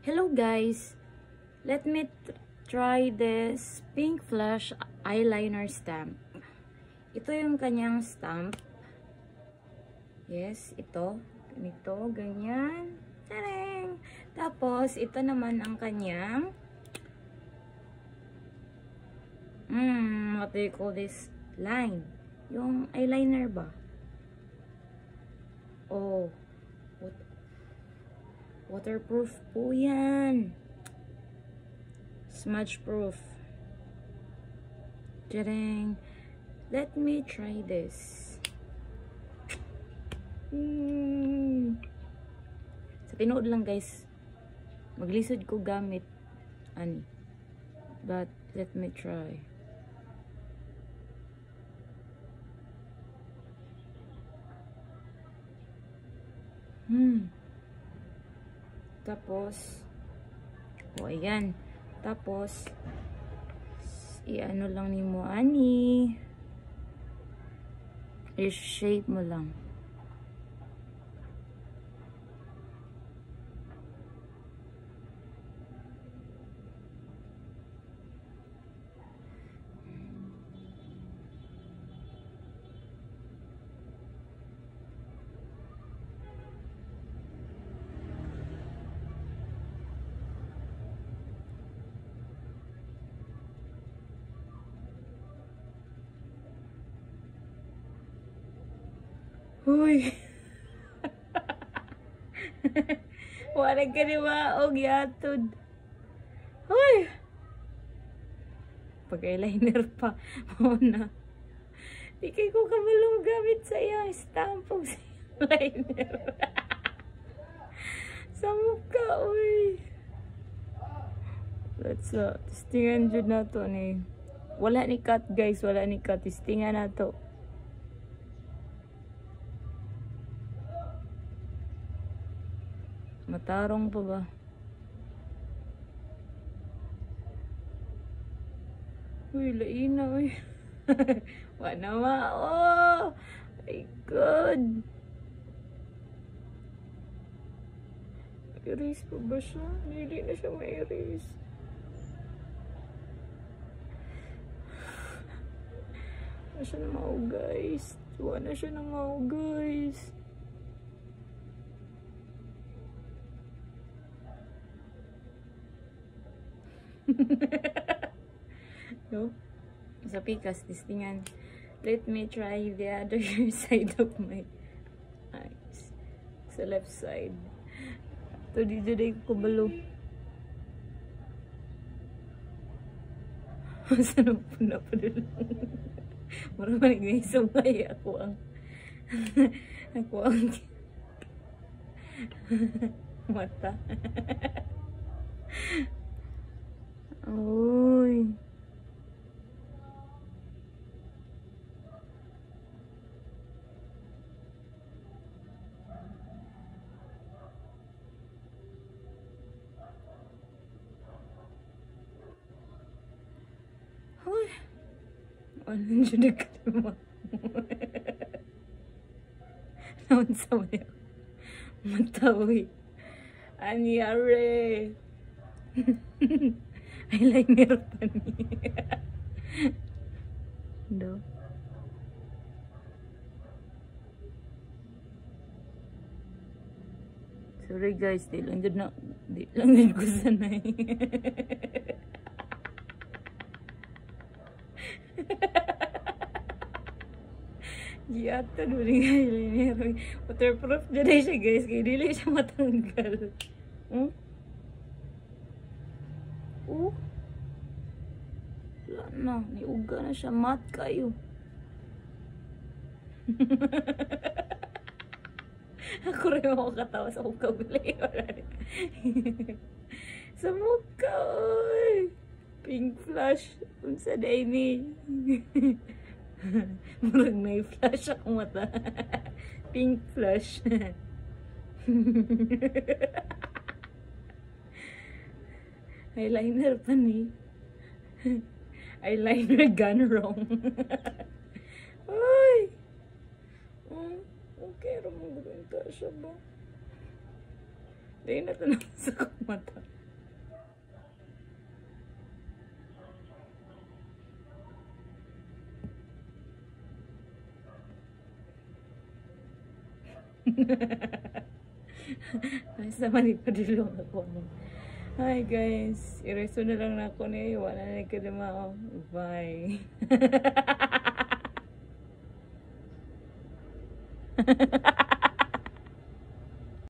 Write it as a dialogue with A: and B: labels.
A: Hello guys, let me try this pink flash eyeliner stamp. Ito yung kanyang stamp. Yes, ito. Ganito, ganyan. Tarang! Tapos, ito naman ang kanyang what do you call this? Line. Yung eyeliner ba? Oh, waterproof po yan. Smudge proof. Jarang. Let me try this. Sa tinood lang guys, maglisod ko gamit ani. But let me try. Tapos, ayan. Tapos, i-ano lang ni mo, ani. I-shape mo lang. Uy. Wala ka ni maog yatod. Uy. Pag-eyeliner pa. Muna. Di kay ko kabalong gamit sa iyang stampog sa eyeliner. Sa mukha, uy. Let's testingan dyan na to ni. Wala ni cut guys. Wala ni cut. Testingan na to. Matarong pa ba? Uy, laina, uy. Wala ma, oh! My God! Erase pa ba siya? Hindi na siya ma-erase. Wala siya na mao, guys. Wala siya na mao, guys. No? Sa pikas, testingan. Let me try the other side of my eyes. Sa left side. Ito, di ko kabalo. Saan po na pa doon? Maraming naisumay ako ang mata. Uy. Uy. Ano dyan nagkalima? Naman sa maya. Matawi. Anyari. Eyeliner pa niya. Do. Sorry guys, di lang din ko sanay. Giyata doon yung eyeliner. Waterproof dyan siya guys, kaya dili siya matanggal. Wala na, niuga na siya, mat kayo. Ako rin ako katawa sa akong kabili. Sa mukha, oy. Pink flash. Unsa day ni. Murag may flash akong mata. Pink flash. Eyeliner pa ni. Eyeliner gone wrong. Ay! Okay, ramang siya ba? Dahil na ito sa mata. Basta manipadulong ako mo. Hi guys, ireso na lang na ako ni wala na kadamao. Bye.